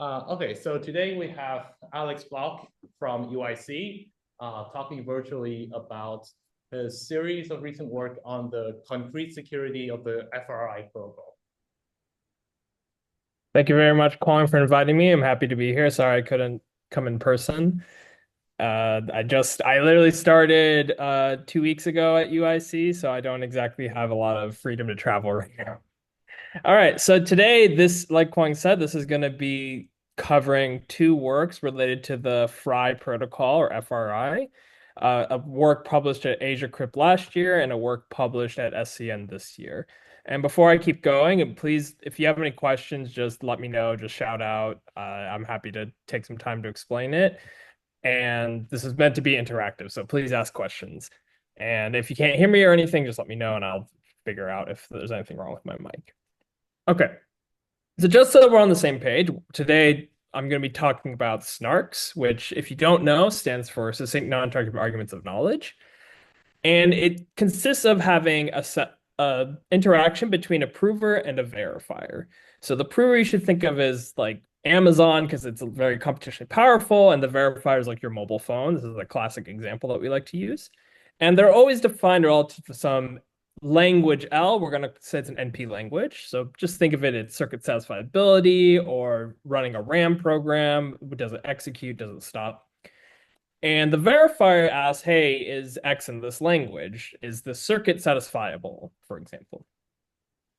Okay, so today we have Alex Block from UIC talking virtually about his series of recent work on the concrete security of the FRI protocol. Thank you very much, Kwong, for inviting me. I'm happy to be here. Sorry I couldn't come in person. I literally started 2 weeks ago at UIC, so I don't exactly have a lot of freedom to travel right now. All right, so today, like Kwong said, this is going to be covering two works related to the FRI protocol or FRI, a work published at Asia Crypt last year and a work published at SCN this year. And before I keep going, and please, if you have any questions, just let me know, just shout out. I'm happy to take some time to explain it. And this is meant to be interactive, so please ask questions. And if you can't hear me or anything, just let me know and I'll figure out if there's anything wrong with my mic. Okay. So just so that we're on the same page, today I'm going to be talking about SNARKs, which, if you don't know, stands for Succinct Non-Interactive Arguments of Knowledge. And it consists of having a set interaction between a prover and a verifier. So the prover you should think of as like Amazon because it's very computationally powerful, and the verifier is like your mobile phone. This is a classic example that we like to use. And they're always defined relative to some language L. We're going to say it's an NP language. So just think of it as circuit satisfiability or running a RAM program. Does it execute? Does it stop? And the verifier asks, hey, is X in this language? Is the circuit satisfiable, for example?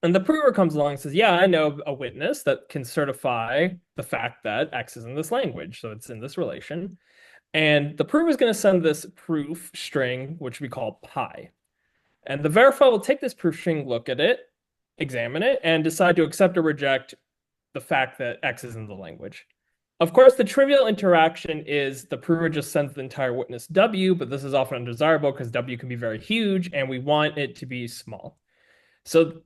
And the prover comes along and says, yeah, I know a witness that can certify the fact that X is in this language. So it's in this relation. And the prover is going to send this proof string, which we call pi. And the verifier will take this proof string, look at it, examine it, and decide to accept or reject the fact that X is in the language. Of course, the trivial interaction is the prover just sends the entire witness W, but this is often undesirable because W can be very huge and we want it to be small. So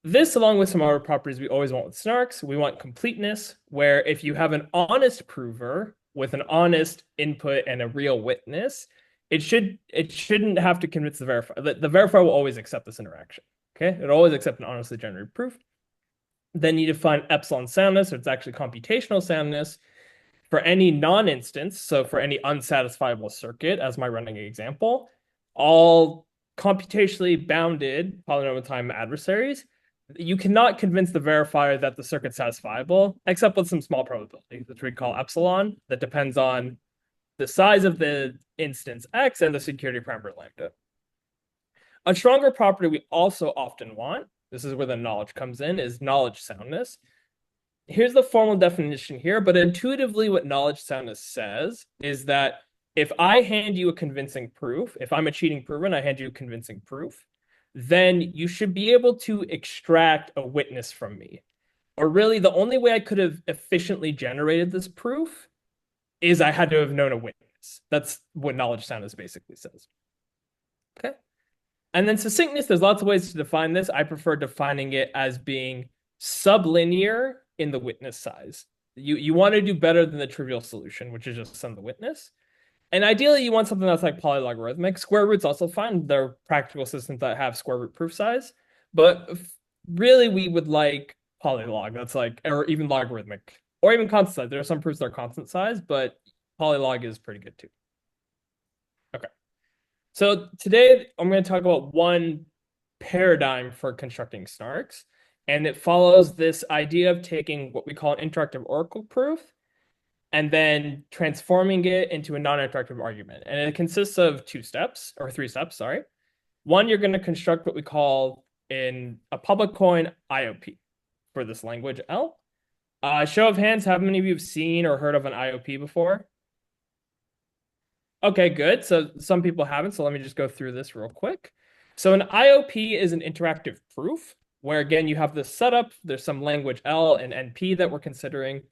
this, along with some other properties we always want with SNARKs, we want completeness, where if you have an honest prover with an honest input and a real witness, it shouldn't have to convince the verifier. The verifier will always accept this interaction. Okay, it'll always accept an honestly generated proof. Then you define epsilon soundness, or it's actually computational soundness for any non-instance. So for any unsatisfiable circuit, as my running example, all computationally bounded polynomial time adversaries, you cannot convince the verifier that the circuit's satisfiable, except with some small probability, which we call epsilon, that depends on the size of the instance X and the security parameter lambda. A stronger property we also often want, this is where the knowledge comes in, is knowledge soundness. Here's the formal definition here, but intuitively what knowledge soundness says is that if I hand you a convincing proof, if I'm a cheating prover and I hand you a convincing proof, then you should be able to extract a witness from me. Or really, the only way I could have efficiently generated this proof is I had to have known a witness. That's what knowledge soundness basically says. Okay. And then succinctness, there's lots of ways to define this. I prefer defining it as being sublinear in the witness size. You want to do better than the trivial solution, which is just sum of the witness. And ideally, you want something that's like polylogarithmic. Square root's also fine. There are practical systems that have square root proof size. But really, we would like polylog. That's like, or even logarithmic, or even constant size. There are some proofs that are constant size, but polylog is pretty good too. Okay. So today I'm going to talk about one paradigm for constructing SNARKs, and it follows this idea of taking what we call an interactive oracle proof and then transforming it into a non-interactive argument. And it consists of two steps, or three steps, sorry. One, you're going to construct what we call in a public coin IOP for this language L. Show of hands, how many of you have seen or heard of an IOP before? Okay, good. So some people haven't, so let me just go through this real quick. So an IOP is an interactive proof where, again, you have this setup. There's some language L and NP that we're considering.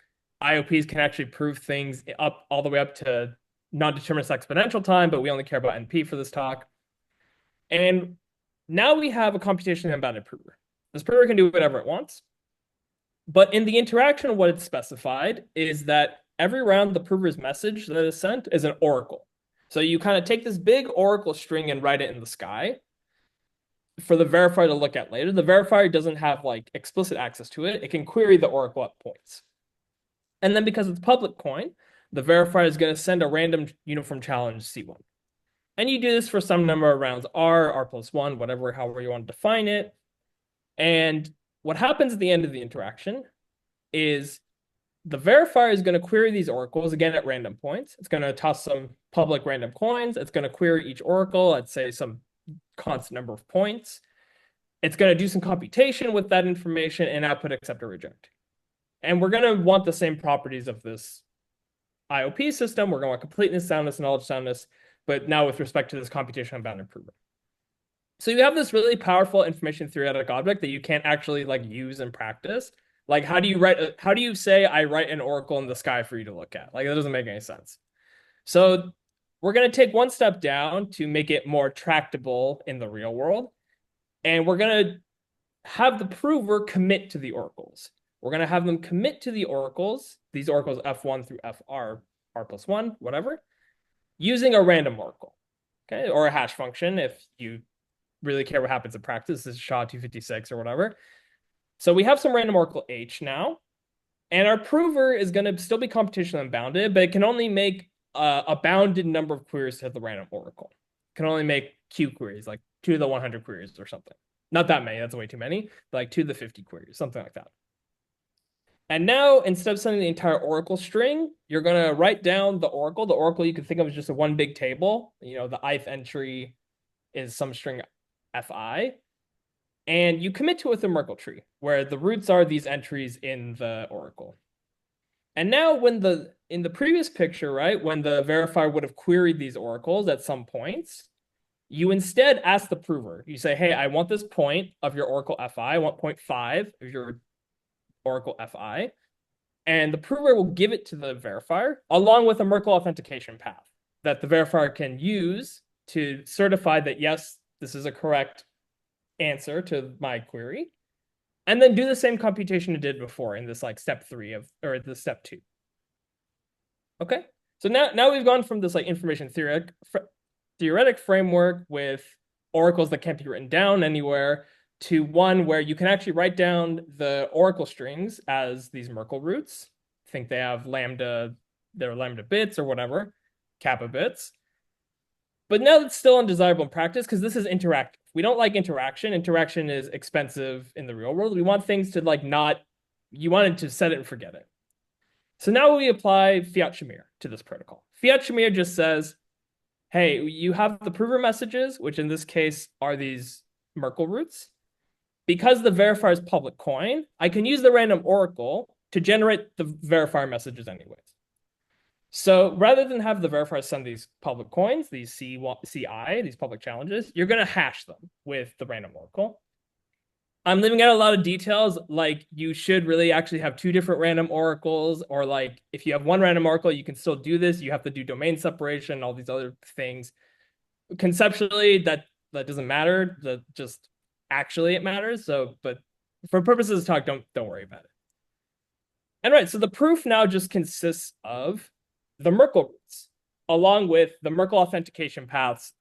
IOPs can actually prove things up all the way up to non-deterministic exponential time, but we only care about NP for this talk. And now we have a computationally unbounded prover. This prover can do whatever it wants. But in the interaction, what it's specified is that every round the prover's message that is sent is an oracle. So you kind of take this big oracle string and write it in the sky for the verifier to look at later. The verifier doesn't have like explicit access to it. It can query the oracle at points. And then because it's public coin, the verifier is going to send a random uniform challenge C1. And you do this for some number of rounds, R plus 1, whatever, however you want to define it. And what happens at the end of the interaction is the verifier is going to query these oracles again at random points. It's going to toss some public random coins. It's going to query each oracle at, say, some constant number of points. It's going to do some computation with that information and output accept or reject. And we're going to want the same properties of this IOP system. We're going to want completeness, soundness, knowledge soundness, but now with respect to this computation bounded prover. So you have this really powerful information theoretic object that you can't actually like use in practice. Like, how do you say I write an oracle in the sky for you to look at? Like, that doesn't make any sense. So we're going to take one step down to make it more tractable in the real world. And we're going to have the prover commit to the oracles. We're going to have them commit to the oracles, these oracles F1 through FR, R plus 1, whatever, using a random oracle, okay, or a hash function if you really care what happens in practice. This is SHA-256 or whatever. So we have some random oracle H now, and our prover is going to still be computationally unbounded, but it can only make a bounded number of queries to the random oracle. It can only make Q queries, like 2 to the 100 queries or something. Not that many, that's way too many, but like 2 to the 50 queries, something like that. And now, instead of sending the entire oracle string, you're going to write down the oracle. The oracle you can think of as just a one big table. You know, the ith entry is some string FI. And you commit to it with a Merkle tree, where the roots are these entries in the oracle. And now in the previous picture, right, when the verifier would have queried these oracles at some points, you instead ask the prover. You say, hey, I want this point of your oracle FI. I want 0.5 of your oracle FI. And the prover will give it to the verifier along with a Merkle authentication path that the verifier can use to certify that, yes, this is a correct answer to my query, and then do the same computation it did before in this like step 3 or the step 2. Okay, so now we've gone from this like information theoretic framework with oracles that can't be written down anywhere to one where you can actually write down the oracle strings as these Merkle roots. I think they have they're lambda bits or whatever, kappa bits. But now it's still undesirable in practice because this is interactive. We don't like interaction. Interaction is expensive in the real world. We want things to like you wanted to set it and forget it. So now we apply Fiat-Shamir to this protocol. Fiat-Shamir just says, hey, you have the prover messages, which in this case are these Merkle roots. Because the verifier is public coin, I can use the random oracle to generate the verifier messages anyways. So rather than have the verifier send these public coins, these CI, these public challenges, you're going to hash them with the random oracle. I'm leaving out a lot of details, like you should really actually have 2 different random oracles, or like if you have one random oracle, you can still do this. You have to do domain separation, all these other things. Conceptually, that doesn't matter. Just actually it matters. So, but for purposes of talk, don't worry about it. And right, so the proof now just consists of the Merkle roots, along with the Merkle authentication paths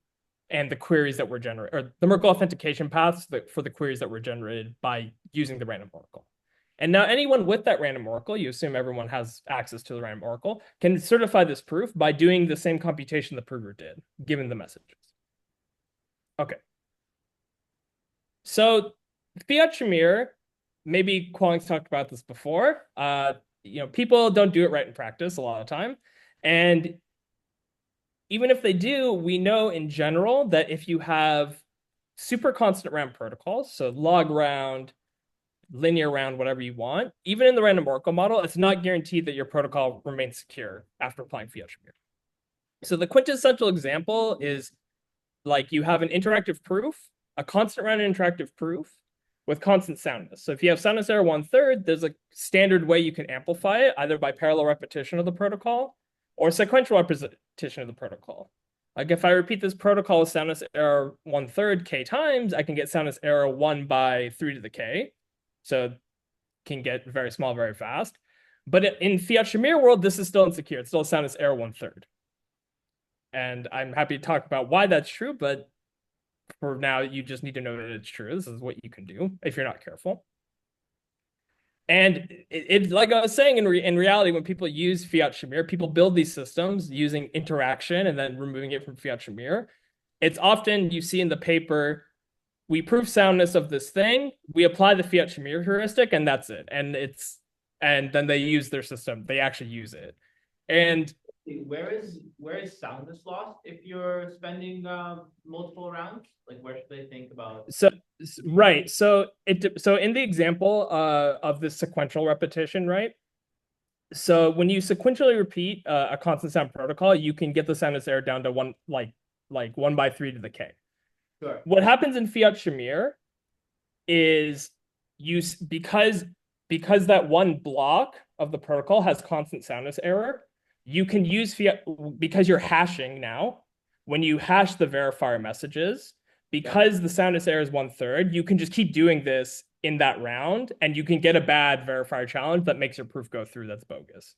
and the queries that were generated, or the Merkle authentication paths for the queries that were generated by using the random oracle. And now anyone with that random oracle, you assume everyone has access to the random oracle, can certify this proof by doing the same computation the prover did, given the messages. Okay. So Fiat-Shamir, maybe Kwong's talked about this before. People don't do it right in practice a lot of the time. And even if they do, we know in general that if you have super constant round protocols, so log round, linear round, whatever you want, even in the random oracle model, it's not guaranteed that your protocol remains secure after applying Fiat-Shamir. So the quintessential example is like you have an interactive proof, a constant round interactive proof with constant soundness. So if you have soundness error 1/3, there's a standard way you can amplify it, either by parallel repetition of the protocol or sequential repetition of the protocol. Like if I repeat this protocol with soundness error 1/3 k times, I can get soundness error 1 by 3 to the k. So it can get very small very fast. But in Fiat-Shamir world, this is still insecure. It's still soundness error 1/3. And I'm happy to talk about why that's true, but for now, you just need to know that it's true. This is what you can do if you're not careful. And it's like I was saying, in reality, when people use Fiat-Shamir, people build these systems using interaction and then removing it from Fiat-Shamir. It's often you see in the paper, we prove soundness of this thing, we apply the Fiat-Shamir heuristic, and that's it. And then they use their system. They actually use it. And where is soundness lost if you're spending multiple rounds? Like where should they think about? so right. So in the example of this sequential repetition, right? So when you sequentially repeat a constant sound protocol, you can get the soundness error down to one like 1/3 to the k. Sure. What happens in Fiat-Shamir is because that one block of the protocol has constant soundness error, you can use Fiat because you're hashing now. When you hash the verifier messages, because the soundness error is 1/3, you can just keep doing this in that round, and you can get a bad verifier challenge that makes your proof go through that's bogus.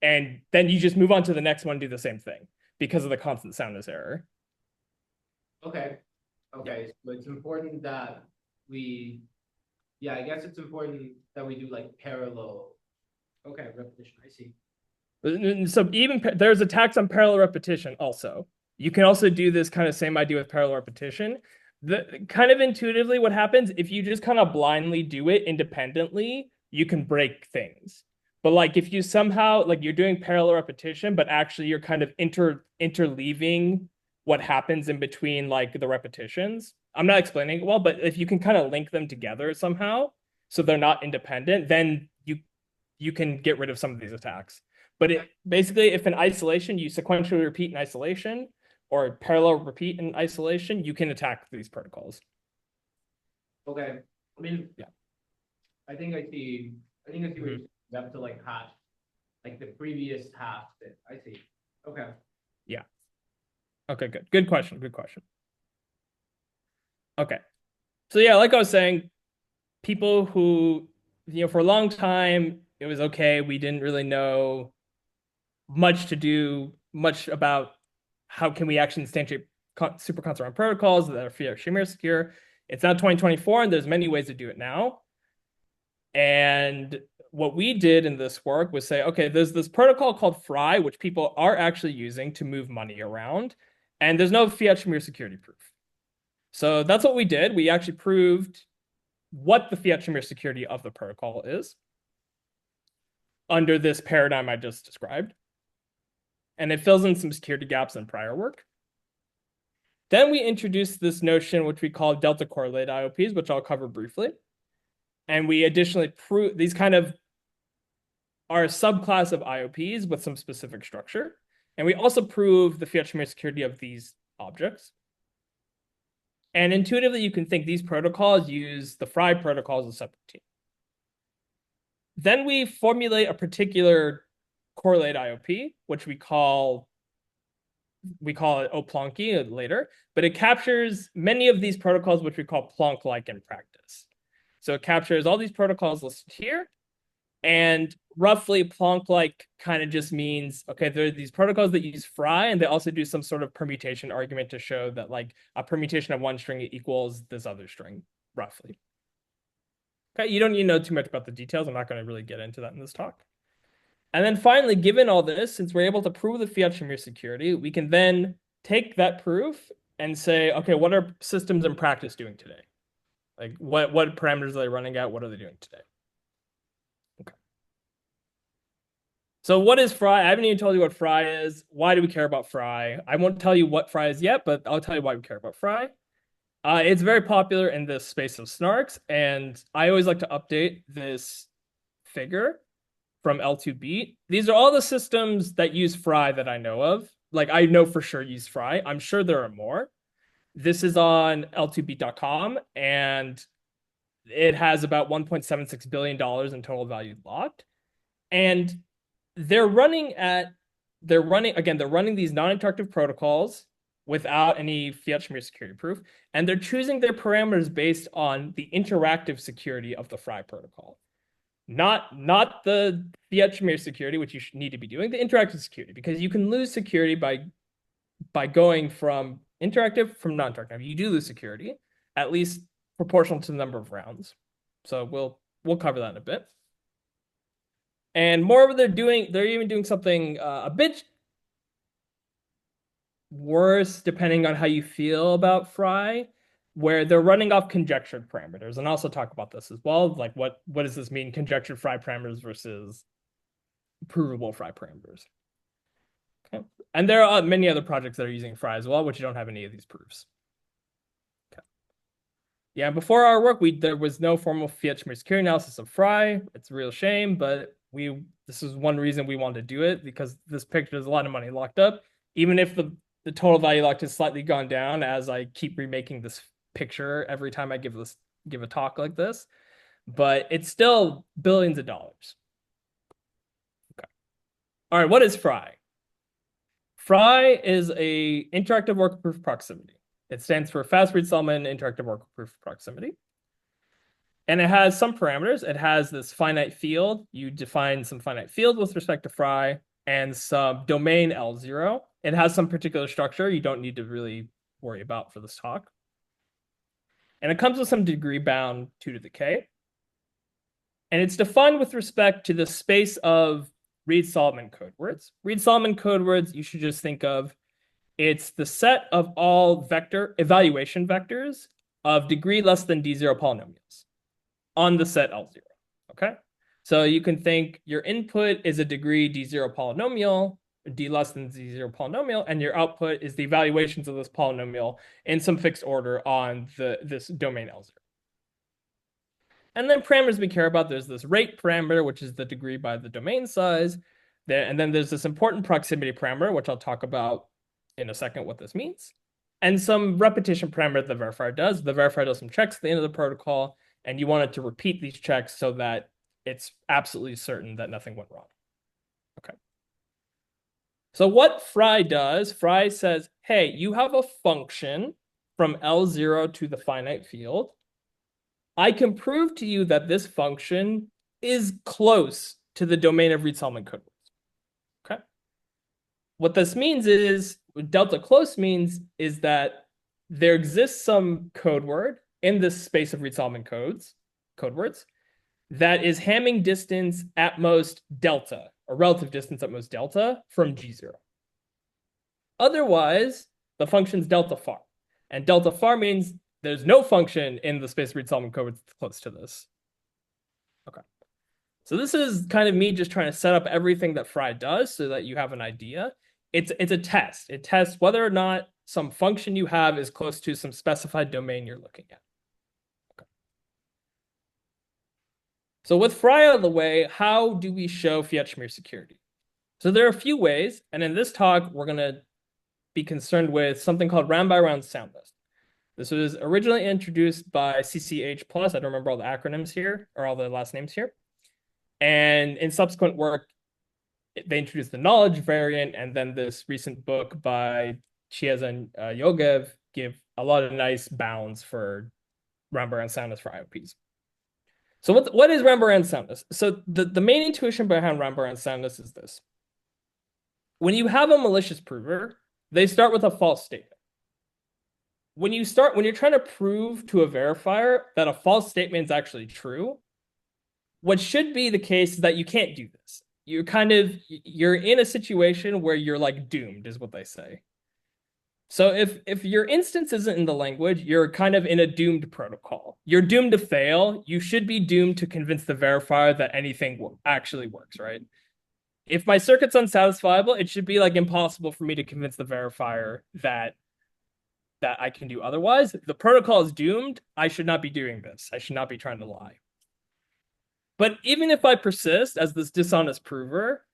And then you just move on to the next one, do the same thing because of the constant soundness error. Okay. Okay. So it's important that I guess it's important that we do like parallel. Okay, repetition. I see. So even there's attacks on parallel repetition also. You can also do this kind of same idea with parallel repetition. The kind of intuitively what happens if you just kind of blindly do it independently, you can break things. But like if you somehow like you're doing parallel repetition, but actually you're kind of interleaving what happens in between like the repetitions. I'm not explaining it well, but if you can kind of link them together somehow so they're not independent, then you can get rid of some of these attacks. But basically, if in isolation you sequentially repeat in isolation or parallel repeat in isolation, you can attack these protocols. Okay. I mean, yeah. I think I see what you have to like hash like the previous hash bit. I see. Okay. Yeah. Okay, good. Good question. Good question. Okay. So yeah, like I was saying, people who, for a long time, it was okay. We didn't really know much about how can we actually instantiate super constant protocols that are Fiat-Shamir secure. It's now 2024, and there's many ways to do it now. And what we did in this work was say, okay, there's this protocol called FRI, which people are actually using to move money around, and there's no Fiat-Shamir security proof. So that's what we did. We actually proved what the Fiat-Shamir security of the protocol is under this paradigm I just described. And it fills in some security gaps in prior work. Then we introduced this notion, which we call delta correlated IOPs, which I'll cover briefly. And we additionally prove these kind of are a subclass of IOPs with some specific structure. And we also prove the Fiat-Shamir security of these objects. And intuitively, you can think these protocols use the FRI protocol as a subroutine. Then we formulate a particular correlated IOP, which we call it Oplonky later, but it captures many of these protocols, which we call Plonk-like in practice. So it captures all these protocols listed here, and roughly Plonk-like kind of just means, okay, there are these protocols that use FRI, and they also do some sort of permutation argument to show that like a permutation of one string equals this other string, roughly. Okay, you don't need to know too much about the details. I'm not going to really get into that in this talk. And then finally, given all this, since we're able to prove the Fiat-Shamir security, we can then take that proof and say, okay, what are systems in practice doing today? Like what parameters are they running at? What are they doing today? Okay. So what is FRI? I haven't even told you what FRI is. Why do we care about FRI? I won't tell you what FRI is yet, but I'll tell you why we care about FRI. It's very popular in this space of SNARKs, and I always like to update this figure from L2Beat. These are all the systems that use FRI that I know of. Like I know for sure use FRI. I'm sure there are more. This is on L2Beat.com, and it has about $1.76 billion in total value locked. And they're running these non-interactive protocols without any Fiat-Shamir security proof, and they're choosing their parameters based on the interactive security of the FRI protocol. Not the Fiat-Shamir security, which you need to be doing, the interactive security, because you can lose security by going from interactive from non-interactive. You do lose security, at least proportional to the number of rounds. So we'll we'll cover that in a bit. And moreover, they're even doing something a bit worse, depending on how you feel about FRI, where they're running off conjectured parameters. And I'll also talk about this as well. Like what does this mean, conjectured FRI parameters versus provable FRI parameters? Okay. And there are many other projects that are using FRI as well, which don't have any of these proofs. Okay. Yeah, before our work, there was no formal Fiat-Shamir security analysis of FRI. It's a real shame, but this is one reason we want to do it, because this picture has a lot of money locked up. Even if the total value locked has slightly gone down as I keep remaking this picture every time I give a talk like this, but it's still billions of dollars. Okay. All right, what is FRI? FRI is a interactive worker proof proximity. It stands for fast read-Solomon interactive worker proof proximity. And it has some parameters. It has this finite field. You define some finite field with respect to FRI and some domain L0. It has some particular structure you don't need to really worry about for this talk. And it comes with some degree bound 2 to the k. And it's defined with respect to the space of read-Solomon code words. Read-Solomon code words, you should just think of, it's the set of all evaluation vectors of degree less than d0 polynomials on the set L0, okay? So you can think your input is a degree d0 polynomial, d less than d0 polynomial, and your output is the evaluations of this polynomial in some fixed order on this domain L0. And then parameters we care about, there's this rate parameter, which is the degree by the domain size. And then there's this important proximity parameter, which I'll talk about in a second what this means. And some repetition parameter the verifier does. The verifier does some checks at the end of the protocol, and you want it to repeat these checks so that it's absolutely certain that nothing went wrong. Okay. So what FRI does, FRI says, hey, you have a function from L0 to the finite field. I can prove to you that this function is close to the domain of read-Solomon code words. Okay. What this means is, what delta close means is that there exists some code word in this space of read-Solomon code words that is Hamming distance at most delta, or relative distance at most delta from G0. Otherwise, the function's delta far. And delta far means there's no function in the space of read-Solomon code words close to this. Okay. So this is kind of me just trying to set up everything that FRI does so that you have an idea. It's a test. It tests whether or not some function you have is close to some specified domain you're looking at. Okay. So with FRI out of the way, how do we show Fiat-Shamir security? So there are a few ways, and in this talk, we're going to be concerned with something called round-by-round soundness. This was originally introduced by CCH+. I don't remember all the acronyms here, or all the last names here. And in subsequent work, they introduced the knowledge variant, and then this recent book by Chiaz and Yogev give a lot of nice bounds for round-by-round soundness for IOPs. So what is round-by-round soundness? So the main intuition behind round-by-round soundness is this. When you have a malicious prover, they start with a false statement. When you're trying to prove to a verifier that a false statement is actually true, what should be the case is that you can't do this. You're in a situation where you're like doomed, is what they say. So if your instance isn't in the language, you're kind of in a doomed protocol. You're doomed to fail. You should be doomed to convince the verifier that anything actually works, right? If my circuit's unsatisfiable, it should be like impossible for me to convince the verifier that I can do otherwise. The protocol is doomed. I should not be doing this. I should not be trying to lie. But even if I persist as this dishonest prover,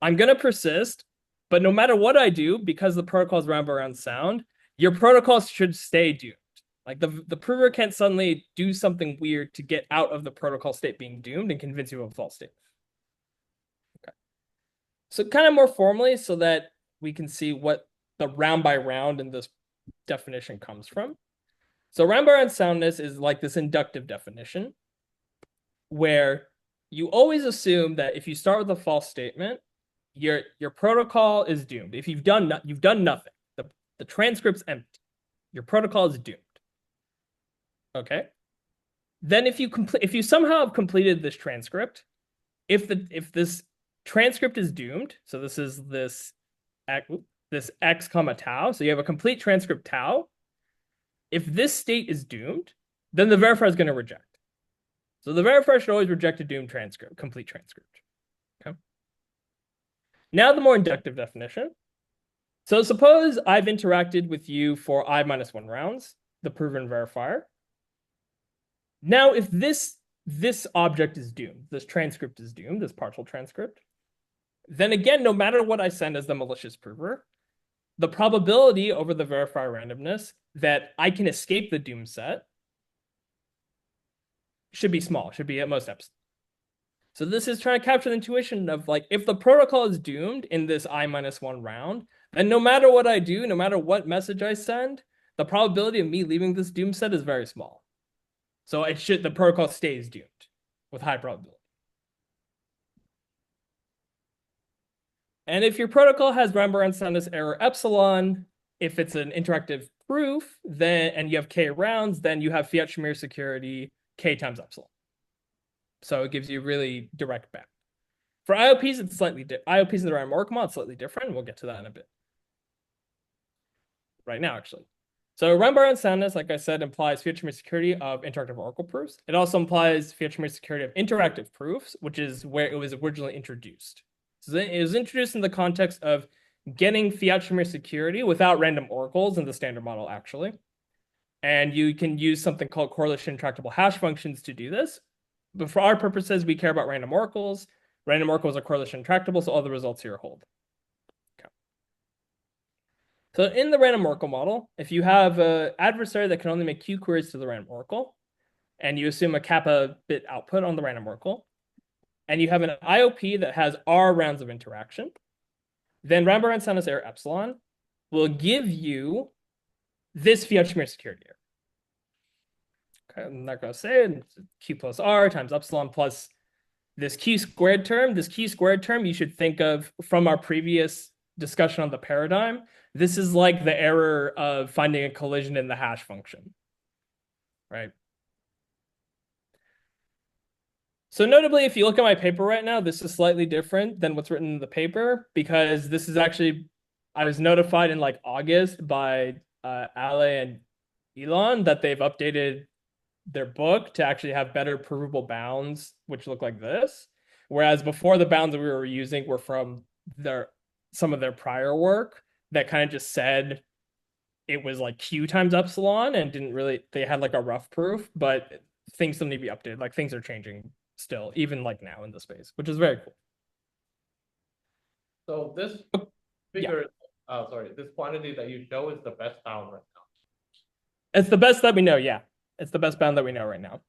I'm going to persist. But no matter what I do, because the protocol is round-by-round sound, your protocol should stay doomed. Like the prover can't suddenly do something weird to get out of the protocol state being doomed and convince you of a false statement. Okay. So kind of more formally, so that we can see what the round-by-round in this definition comes from. So round-by-round soundness is like this inductive definition, where you always assume that if you start with a false statement, your protocol is doomed. If you've done nothing, the transcript's empty. Your protocol is doomed. Okay. Then if you somehow have completed this transcript, if this transcript is doomed, so this is this x comma tau, so you have a complete transcript tau. If this state is doomed, then the verifier is going to reject. So the verifier should always reject a doomed transcript, complete transcript. Okay. Now the more inductive definition. So suppose I've interacted with you for I-1 rounds, the proven verifier. Now, if this object is doomed, this transcript is doomed, this partial transcript, then again, no matter what I send as the malicious prover, the probability over the verifier randomness that I can escape the doom set should be small, should be at most epsilon. So this is trying to capture the intuition of like, if the protocol is doomed in this I-1 round, then no matter what I do, no matter what message I send, the probability of me leaving this doom set is very small. So the protocol stays doomed with high probability. And if your protocol has round-bound soundness error epsilon, if it's an interactive proof, then and you have k rounds, then you have Fiat-Shamir security k times epsilon. So it gives you really direct bound. For IOPs, it's slightly IOPs in the random oracle model, it's slightly different. We'll get to that in a bit. Right now, actually. So round-bound soundness, like I said, implies Fiat-Shamir security of interactive oracle proofs. It also implies Fiat-Shamir security of interactive proofs, which is where it was originally introduced. So it was introduced in the context of getting Fiat-Shamir security without random oracles in the standard model, actually. And you can use something called correlation intractable hash functions to do this. But for our purposes, we care about random oracles. Random oracles are correlation intractable, so all the results here hold. Okay. So in the random oracle model, if you have an adversary that can only make Q queries to the random oracle, and you assume a kappa bit output on the random oracle, and you have an IOP that has R rounds of interaction, then round-bound soundness error epsilon will give you this Fiat-Shamir security error. Okay, I'm not going to say it. Q plus R times epsilon plus this Q squared term. This Q squared term you should think of from our previous discussion on the paradigm. This is like the error of finding a collision in the hash function, right? So notably, if you look at my paper right now, this is slightly different than what's written in the paper, because this is actually, I was notified in like August by Ale and Elon that they've updated their book to actually have better provable bounds, which look like this. Whereas before, the bounds that we were using were from some of their prior work that kind of just said it was like Q times epsilon and didn't really, they had like a rough proof, but things still need to be updated. Like things are changing still, even like now in the space, which is very cool. So this figure, this quantity that you show is the best bound right now. It's the best that we know, yeah. It's the best bound that we know right now.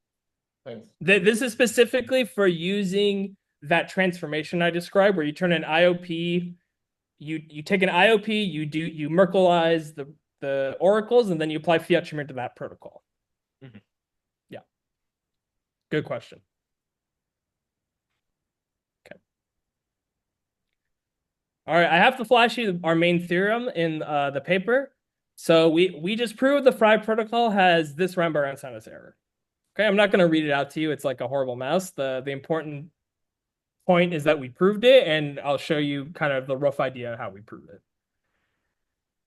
Thanks. This is specifically for using that transformation I described, where you turn an IOP, you take an IOP, you Merkleize the oracles, and then you apply Fiat-Shamir to that protocol. Mm-hmm. Yeah. Good question. Okay. All right, I have to flash you our main theorem in the paper. So we just proved the FRI protocol has this round-bound soundness error. Okay, I'm not going to read it out to you. It's like a horrible mess. The important point is that we proved it, and I'll show you kind of the rough idea of how we proved it.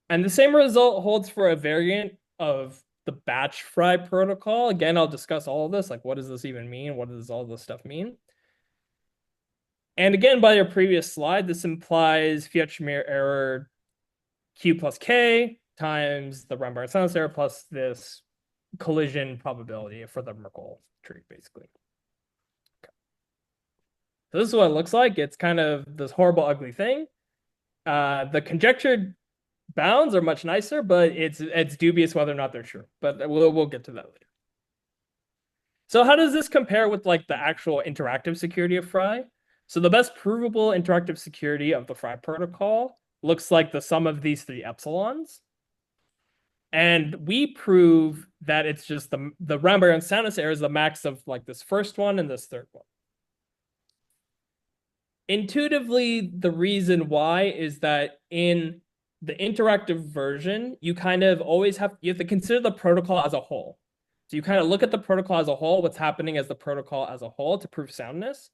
And the same result holds for a variant of the batch FRI protocol. Again, I'll discuss all of this, like what does this even mean? What does all this stuff mean? And again, by your previous slide, this implies Fiat-Shamir error Q plus K times the round-bound soundness error plus this collision probability for the Merkle tree, basically. Okay. So this is what it looks like. It's kind of this horrible, ugly thing. The conjectured bounds are much nicer, but it's dubious whether or not they're true. But we'll get to that later. So how does this compare with like the actual interactive security of FRI? So the best provable interactive security of the FRI protocol looks like the sum of these three epsilons. And we prove that it's just the round-bound soundness error is the max of like this first one and this third one. Intuitively, the reason why is that in the interactive version, you kind of always you have to consider the protocol as a whole. So you kind of look at the protocol as a whole, what's happening as the protocol as a whole to prove soundness.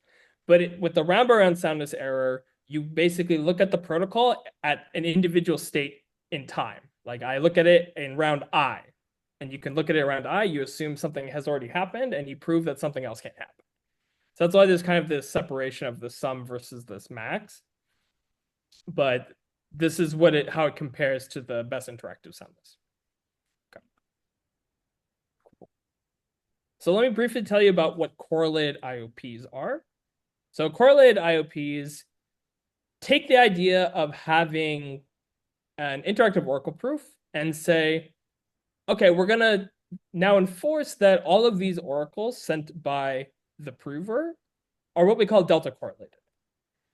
But with the round-around soundness error, you basically look at the protocol at an individual state in time. Like I look at it in round I, and you can look at it around I, you assume something has already happened, and you prove that something else can't happen. So that's why there's kind of this separation of the sum versus this max. But this is how it compares to the best interactive soundness. Okay. Cool. So let me briefly tell you about what correlated IOPs are. So correlated IOPs take the idea of having an interactive oracle proof and say, okay, we're going to now enforce that all of these oracles sent by the prover are what we call delta correlated.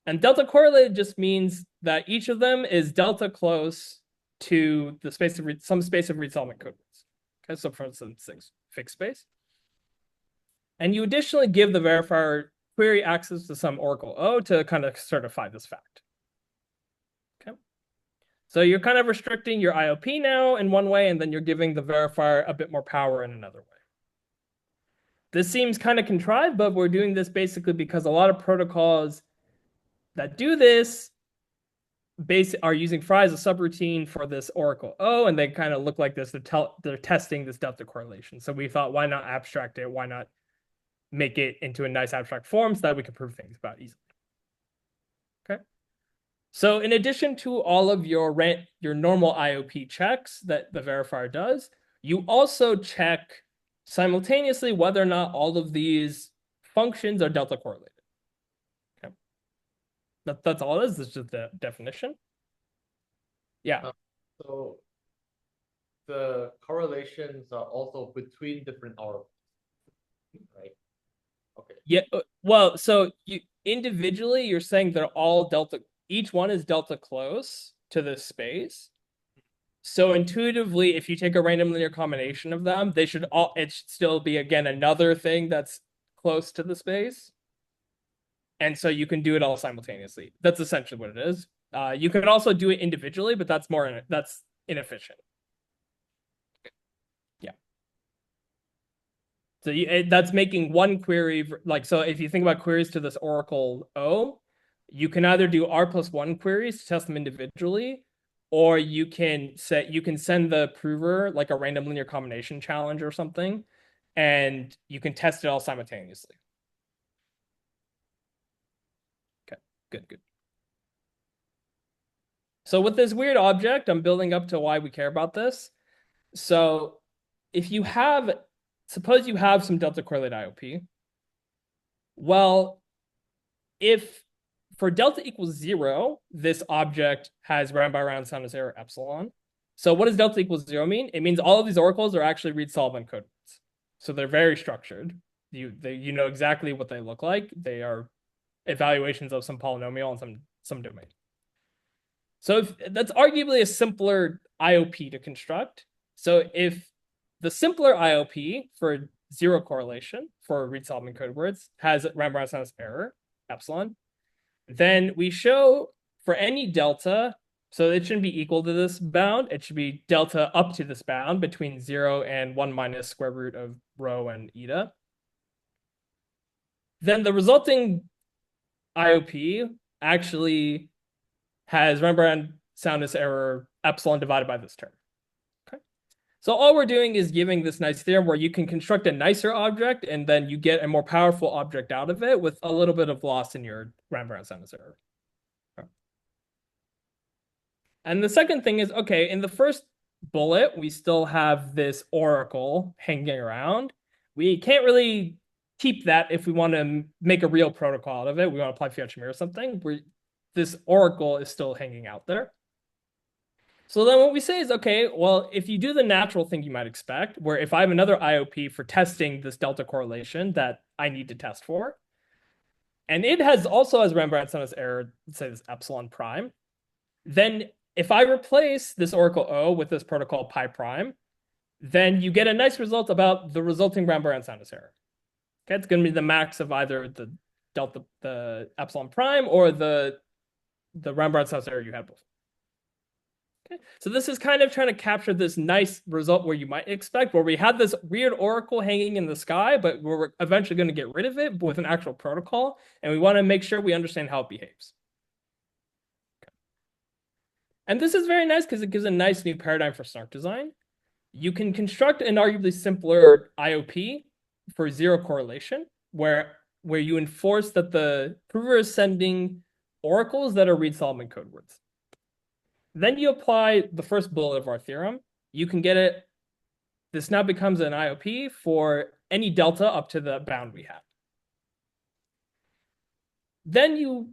And delta correlated just means that each of them is delta close to the space of some space of read-solvent code words. Okay, so for instance, fixed space. And you additionally give the verifier query access to some oracle O to kind of certify this fact. Okay. So you're kind of restricting your IOP now in one way, and then you're giving the verifier a bit more power in another way. This seems kind of contrived, but we're doing this basically because a lot of protocols that do this are using FRI as a subroutine for this oracle O, and they kind of look like this. They're testing this delta correlation. So we thought, why not abstract it? Why not make it into a nice abstract form so that we can prove things about easily? Okay. So in addition to all of your normal IOP checks that the verifier does, you also check simultaneously whether or not all of these functions are delta correlated. Okay. That's all it is. This is just the definition. Yeah. So the correlations are also between different oracles, right? Okay. Yeah. Well, so individually, you're saying they're all delta. Each one is delta close to this space. So intuitively, if you take a random linear combination of them, it should still be, again, another thing that's close to the space. And so you can do it all simultaneously. That's essentially what it is. You can also do it individually, but that's inefficient. Yeah. So that's making one query. So if you think about queries to this oracle O, you can either do R+1 queries to test them individually, or you can send the prover like a random linear combination challenge or something, and you can test it all simultaneously. Okay, good. So with this weird object, I'm building up to why we care about this. So if suppose you have some delta correlated IOP, well, if for delta equals 0, this object has round by round soundness error epsilon. So what does delta equals 0 mean? It means all of these oracles are actually read-solvent code words. So they're very structured. You know exactly what they look like. They are evaluations of some polynomial and some domain. So that's arguably a simpler IOP to construct. So if the simpler IOP for 0 correlation for read-solvent code words has round by round soundness error epsilon, then we show for any delta, so it shouldn't be equal to this bound. It should be delta up to this bound between 0 and 1 minus square root of rho and eta. Then the resulting IOP actually has round by round soundness error epsilon divided by this term. Okay. So all we're doing is giving this nice theorem where you can construct a nicer object and then you get a more powerful object out of it with a little bit of loss in your round by round soundness error. Okay. And the second thing is, okay, in the first bullet, we still have this oracle hanging around. We can't really keep that if we want to make a real protocol out of it. We want to apply Fiat-Shamir or something. This oracle is still hanging out there. So then what we say is, okay, well, if you do the natural thing you might expect, where if I have another IOP for testing this delta correlation that I need to test for, and it also has round by round soundness error, let's say this epsilon prime, then if I replace this oracle O with this protocol pi prime, then you get a nice result about the resulting round by round soundness error. Okay, it's going to be the max of either the epsilon prime or the round by round soundness error you had before. Okay. So this is kind of trying to capture this nice result where you might expect, where we had this weird oracle hanging in the sky, but we're eventually going to get rid of it with an actual protocol, and we want to make sure we understand how it behaves. Okay. And this is very nice because it gives a nice new paradigm for SNARK design. You can construct an arguably simpler IOP for zero correlation, where you enforce that the prover is sending oracles that are Reed-Solomon code words. Then you apply the first bullet of our theorem. You can get it. This now becomes an IOP for any delta up to the bound we have. Then you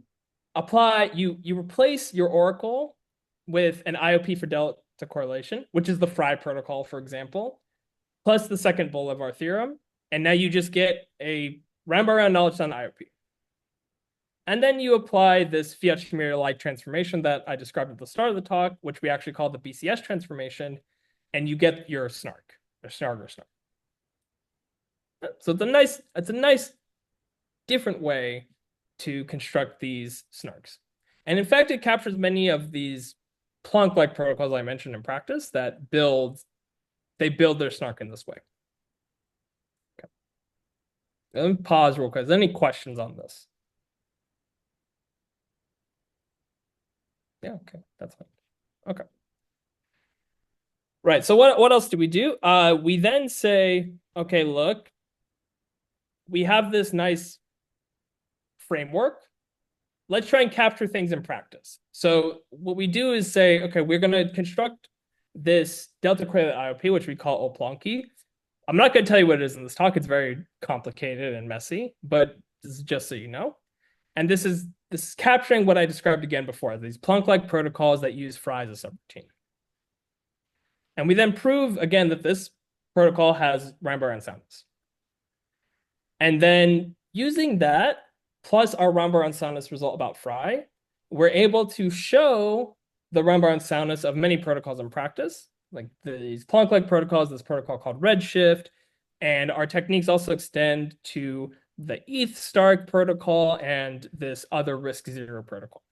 apply, you replace your oracle with an IOP for delta correlation, which is the FRI protocol, for example, plus the second bullet of our theorem. And now you just get a round-by-round knowledge sound IOP. And then you apply this Fiat-Shamir-like transformation that I described at the start of the talk, which we actually call the BCS transformation, and you get your SNARK, or SNARK or SNARK. So it's a nice different way to construct these SNARKs. And in fact, it captures many of these Planck-like protocols I mentioned in practice that build their SNARK in this way. Okay. Let me pause real quick. Is there any questions on this? Yeah, okay, that's fine. Okay. Right, so what else do? We then say, okay, look, we have this nice framework. Let's try and capture things in practice. So what we do is say, okay, we're going to construct this delta correlated IOP, which we call Oplanki. I'm not going to tell you what it is in this talk. It's very complicated and messy, but this is just so you know. And this is capturing what I described again before, these Planck-like protocols that use FRI as a subroutine. And we then prove again that this protocol has round-by-round soundness. And then using that, plus our round-by-round soundness result about FRI, we're able to show the round-by-round soundness of many protocols in practice, like these Planck-like protocols, this protocol called Redshift, and our techniques also extend to the ETH-STARK protocol and this other RISC-0 protocol.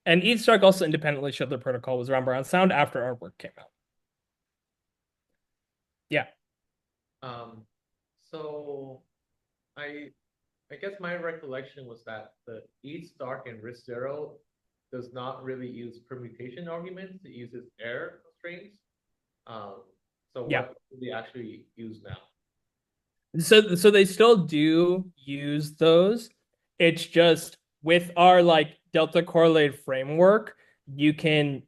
And ETH-STARK also independently showed the protocol was round-by-round sound after our work came out. Yeah. So I guess my recollection was that the ETH-STARK and RISC-0 does not really use permutation arguments. It uses error constraints. So yeah. What do they actually use now? So they still do use those. It's just with our like delta correlated framework, you can.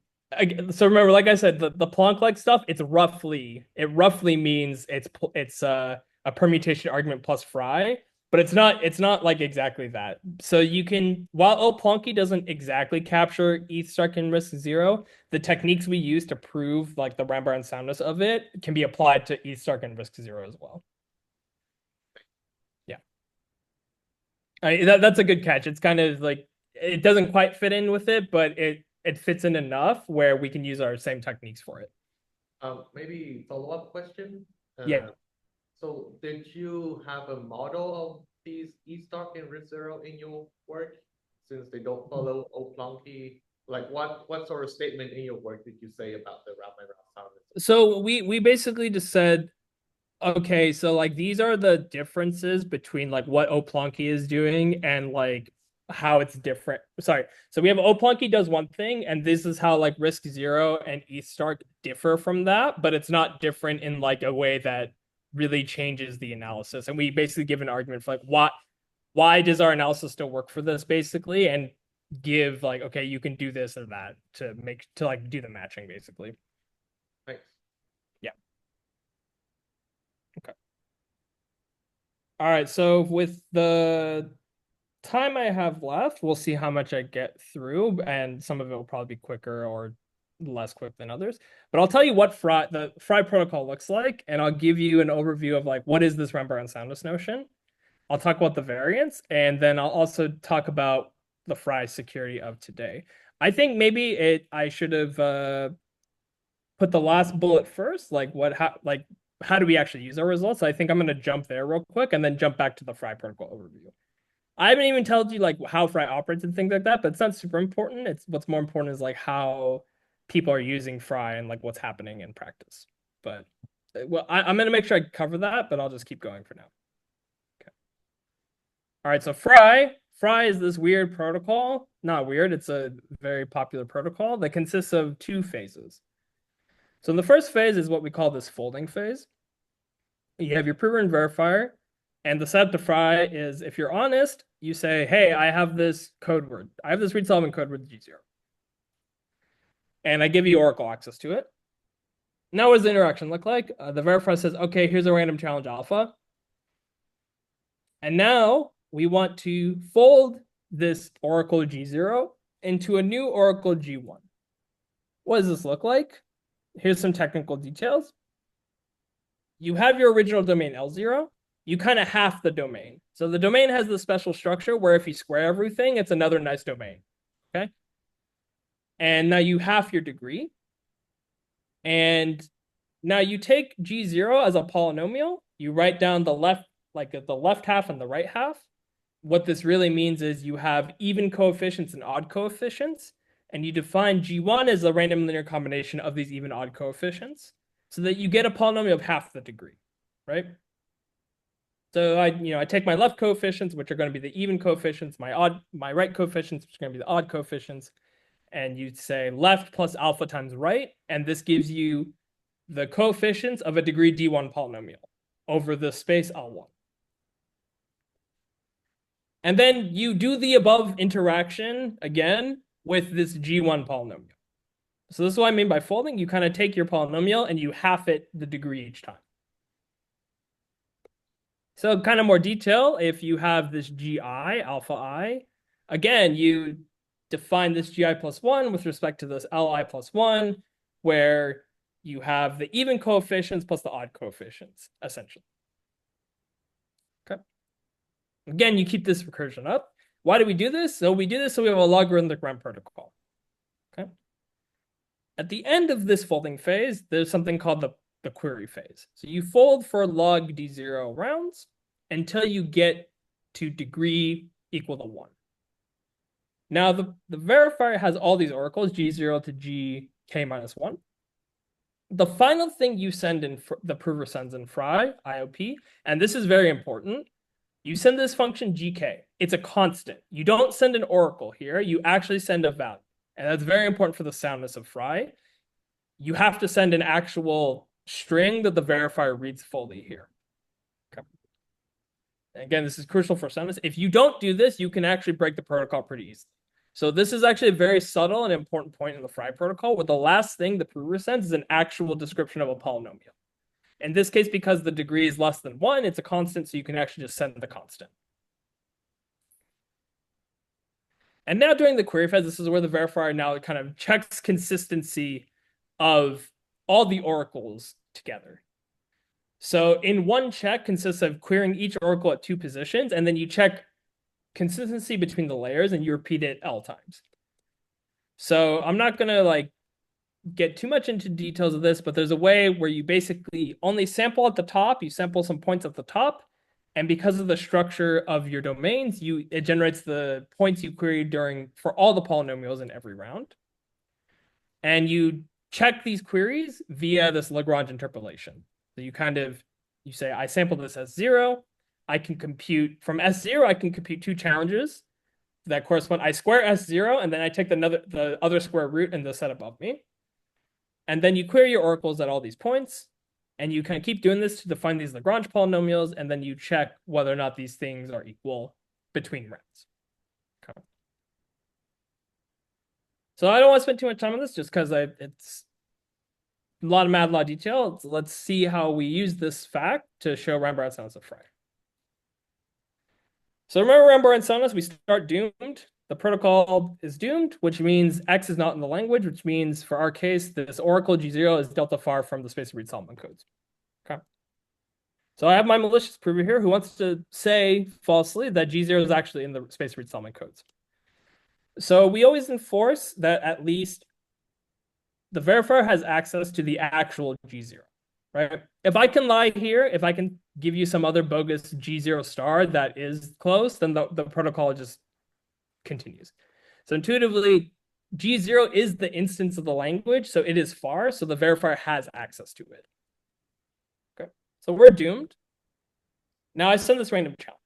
So remember, like I said, the Planck-like stuff, it roughly means it's a permutation argument plus FRI, but it's not like exactly that. So you can, while Oplanki doesn't exactly capture ETH-STARK and RISC-0, the techniques we use to prove like the round-by-round soundness of it can be applied to ETH-STARK and RISC-0 as well. Yeah, that's a good catch. It's kind of like it doesn't quite fit in with it, but it fits in enough where we can use our same techniques for it. Maybe follow-up question. Yeah. So did you have a model of these ETH-STARK and RISC-0 in your work, since they don't follow Oplanki? Like what sort of statement in your work did you say about the round-by-round soundness? So we basically just said, okay, so like these are the differences between like what Oplanki is doing and like how it's different. Sorry. So we have Oplanki does one thing, and this is how like RISC-0 and ETH-STARK differ from that, but it's not different in like a way that really changes the analysis. And we basically give an argument for like why does our analysis still work for this, basically, and give like, okay, you can do this or that to like do the matching, basically. Thanks. Yeah. Okay. All right. So with the time I have left, we'll see how much I get through, and some of it will probably be quicker or less quick than others. But I'll tell you what the FRI protocol looks like, and I'll give you an overview of like what is this round-by-round soundness notion. I'll talk about the variants, and then I'll also talk about the FRI security of today. I think maybe I should have put the last bullet first, like how do we actually use our results? I think I'm going to jump there real quick and then jump back to the FRI protocol overview. I haven't even told you like how FRI operates and things like that, but it's not super important. It's what's more important is like how people are using FRI and like what's happening in practice. But well, I'm going to make sure I cover that, but I'll just keep going for now. Okay. All right, so FRI is this weird protocol. Not weird, it's a very popular protocol that consists of two phases. So in the first phase is what we call this folding phase. You have your prover and verifier, and the setup to FRI is, if you're honest, you say, hey, I have this code word. I have this read-solving code word G0. And I give you Oracle access to it. Now what does the interaction look like? The verifier says, okay, here's a random challenge alpha. And now we want to fold this Oracle G0 into a new Oracle G1. What does this look like? Here's some technical details. You have your original domain L0. You kind of half the domain. So the domain has this special structure where if you square everything, it's another nice domain. Okay. And now you half your degree. And now you take G0 as a polynomial. You write down the left, like the left half and the right half. What this really means is you have even coefficients and odd coefficients. And you define G1 as a random linear combination of these even odd coefficients, so that you get a polynomial of half the degree, right? So I take my left coefficients, which are going to be the even coefficients, my right coefficients, which are going to be the odd coefficients, and you say left plus alpha times right, and this gives you the coefficients of a degree D1 polynomial over the space L1. And then you do the above interaction again with this G1 polynomial. So this is what I mean by folding. You kind of take your polynomial and you half it the degree each time. So kind of more detail, if you have this GI, alpha I, again, you define this GI plus 1 with respect to this Li plus 1, where you have the even coefficients plus the odd coefficients, essentially. Okay. Again, you keep this recursion up. Why do we do this? So we do this so we have a logarithmic round protocol. Okay. At the end of this folding phase, there's something called the query phase. So you fold for log D0 rounds until you get to degree equal to 1. Now, the verifier has all these oracles, G0 to GK minus 1. The final thing you send in, the prover sends in FRI IOPP, and this is very important, you send this function GK. It's a constant. You don't send an oracle here. You actually send a value. And that's very important for the soundness of FRI. You have to send an actual string that the verifier reads fully here. Okay. Again, this is crucial for soundness. If you don't do this, you can actually break the protocol pretty easily. So this is actually a very subtle and important point in the FRI protocol, where the last thing the prover sends is an actual description of a polynomial. In this case, because the degree is less than 1, it's a constant, so you can actually just send the constant. And now during the query phase, this is where the verifier now kind of checks consistency of all the oracles together. So in one check consists of querying each oracle at 2 positions, and then you check consistency between the layers, and you repeat it L times. So I'm not going to get too much into details of this, but there's a way where you basically only sample at the top, you sample some points at the top, and because of the structure of your domains, it generates the points you queried for all the polynomials in every round. And you check these queries via this Lagrange interpolation. So you say, I sampled this as 0. I can compute from S0, I can compute 2 challenges that correspond. I square S0, and then I take the other square root in the set above me. And then you query your oracles at all these points, and you kind of keep doing this to define these Lagrange polynomials, and then you check whether or not these things are equal between rounds. Okay. So I don't want to spend too much time on this just because it's a lot of math, a lot of detail. Let's see how we use this fact to show Rambar soundness of FRI. So remember Rambar soundness, we start doomed. The protocol is doomed, which means X is not in the language, which means for our case, this Oracle G0 is delta far from the space read Solomon codes. Okay. So I have my malicious prover here who wants to say falsely that G0 is actually in the space read Solomon codes. So we always enforce that at least the verifier has access to the actual G0, right? If I can lie here, if I can give you some other bogus G0 star that is close, then the protocol just continues. So intuitively, G0 is the instance of the language, so it is far, so the verifier has access to it. Okay, so we're doomed. Now I send this random challenge.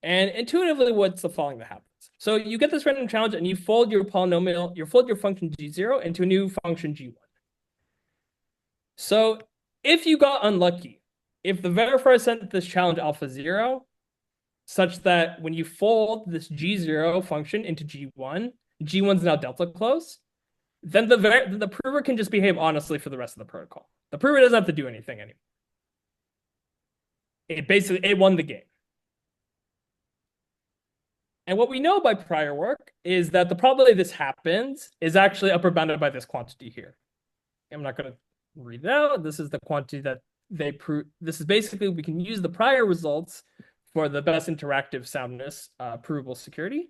And intuitively, what's the following that happens? So you get this random challenge and you fold your polynomial, you fold your function G0 into a new function G1. So if you got unlucky, if the verifier sent this challenge alpha 0, such that when you fold this G0 function into G1, G1's now delta close, then the prover can just behave honestly for the rest of the protocol. The prover doesn't have to do anything anymore. It won the game. And what we know by prior work is that the probability this happens is actually upper bounded by this quantity here. I'm not going to read it out. This is the quantity that they prove. This is basically, we can use the prior results for the best interactive soundness provable security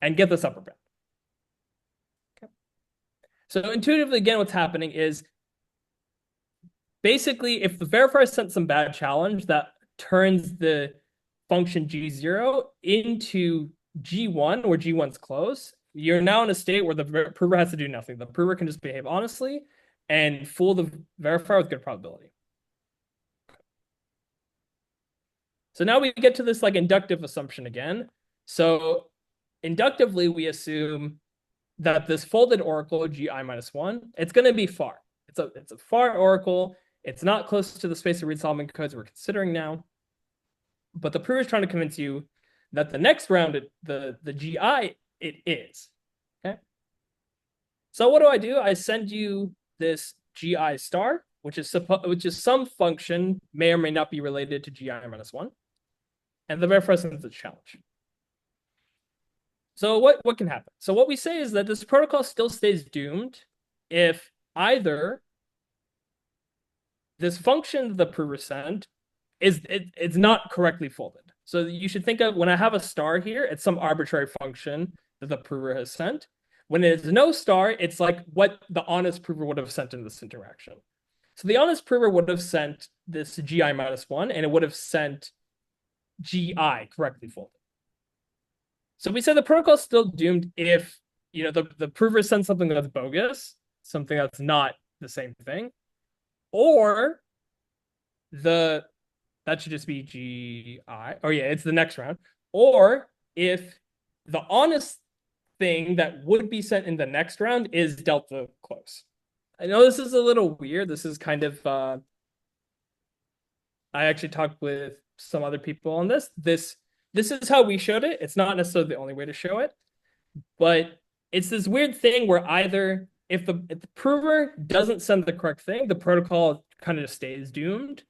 and get this upper bound. Okay. So intuitively, again, what's happening is basically if the verifier sent some bad challenge that turns the function G0 into G1, where G1's close, you're now in a state where the prover has to do nothing. The prover can just behave honestly and fool the verifier with good probability. So now we get to this like inductive assumption again. So inductively, we assume that this folded oracle, Gi-1, it's going to be far. It's a far oracle. It's not close to the space of read-solving codes we're considering now. But the prover is trying to convince you that the next round, the GI, it is. Okay. So what do? I send you this GI star, which is some function, may or may not be related to Gi-1. And the verifier sends the challenge. So what can happen? So what we say is that this protocol still stays doomed if either this function the prover sent it's not correctly folded. So you should think of when I have a star here, it's some arbitrary function that the prover has sent. When there's no star, it's like what the honest prover would have sent in this interaction. So the honest prover would have sent this Gi-1 and it would have sent GI correctly folded. So we said the protocol is still doomed if the prover sends something that's bogus, something that's not the same thing, or that should just be GI. Oh yeah, it's the next round. Or if the honest thing that would be sent in the next round is delta close. I know this is a little weird. This is kind of I actually talked with some other people on this. This is how we showed it. It's not necessarily the only way to show it, but it's this weird thing where either if the prover doesn't send the correct thing, the protocol kind of just stays doomed.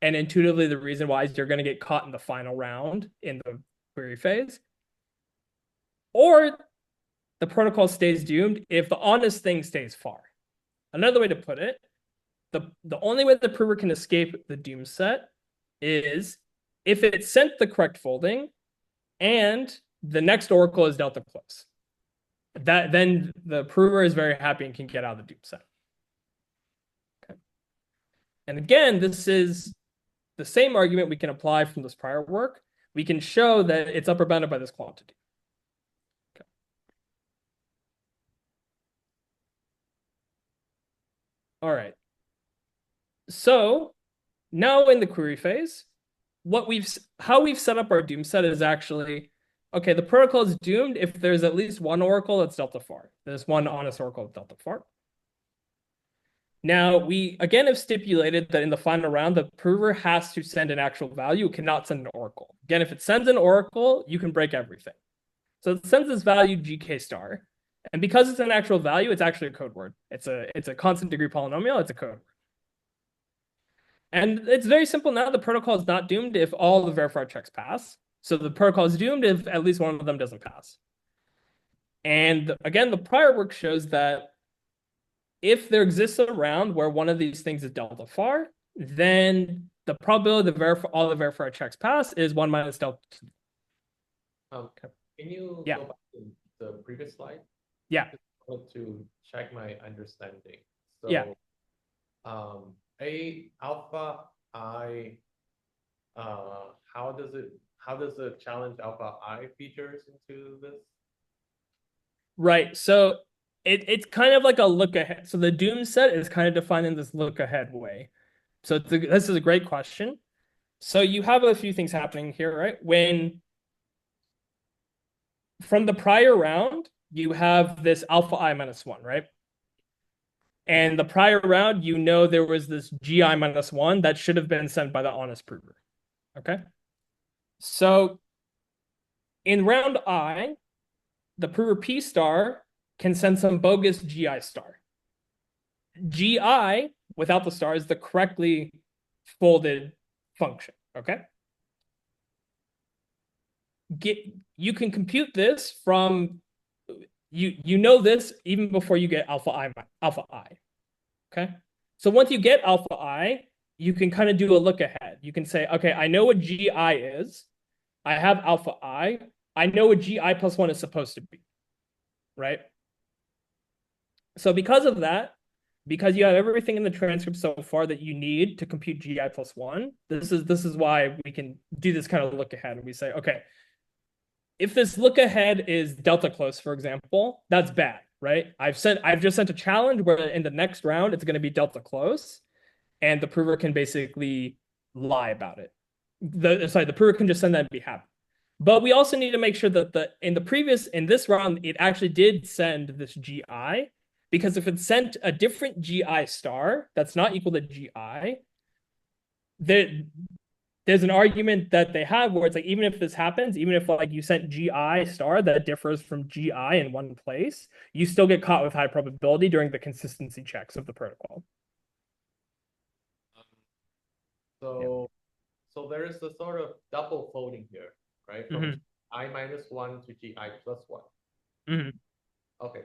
And intuitively, the reason why is you're going to get caught in the final round in the query phase. Or the protocol stays doomed if the honest thing stays far. Another way to put it, the only way the prover can escape the doom set is if it sent the correct folding and the next oracle is delta close. Then the prover is very happy and can get out of the doom set. Okay. And again, this is the same argument we can apply from this prior work. We can show that it's upper bounded by this quantity. Okay. All right. So now in the query phase, how we've set up our doom set is actually, okay, the protocol is doomed if there's at least one oracle that's delta far. There's one honest oracle that's delta far. Now, we again have stipulated that in the final round, the prover has to send an actual value. It cannot send an oracle. Again, if it sends an oracle, you can break everything. So it sends this value GK star. And because it's an actual value, it's actually a code word. It's a constant degree polynomial. It's a code word. And it's very simple now. The protocol is not doomed if all the verifier checks pass. So the protocol is doomed if at least one of them doesn't pass. And again, the prior work shows that if there exists a round where one of these things is delta far, then the probability that all the verifier checks pass is 1 minus delta. Okay. Can you go back to the previous slide? Yeah. I want to check my understanding. So, yeah. A alpha I, how does the challenge alpha I features into this? Right. So it's kind of like a look ahead. So the doom set is kind of defined in this look ahead way. So this is a great question. So you have a few things happening here, right? When from the prior round, you have this alpha I minus one, right? And the prior round, you know there was this GI minus one that should have been sent by the honest prover. Okay. So in round I, the prover P star can send some bogus GI star. GI without the star is the correctly folded function. Okay. You can compute this from you know this even before you get alpha I. Okay. So once you get alpha I, you can kind of do a look ahead. You can say, okay, I know what GI is. I have alpha I. I know what GI plus one is supposed to be. Right. So because of that, because you have everything in the transcript so far that you need to compute GI plus one, this is why we can do this kind of look ahead. And we say, okay, if this look ahead is delta close, for example, that's bad, right? I've just sent a challenge where in the next round it's going to be delta close, and the prover can basically lie about it. The prover can just send that and be happy. But we also need to make sure that in this round, it actually did send this GI, because if it sent a different GI star that's not equal to GI, there's an argument that they have where it's like, even if this happens, even if like you sent GI star that differs from GI in one place, you still get caught with high probability during the consistency checks of the protocol. So there is a sort of double folding here, right? From I minus one to GI plus one. Okay.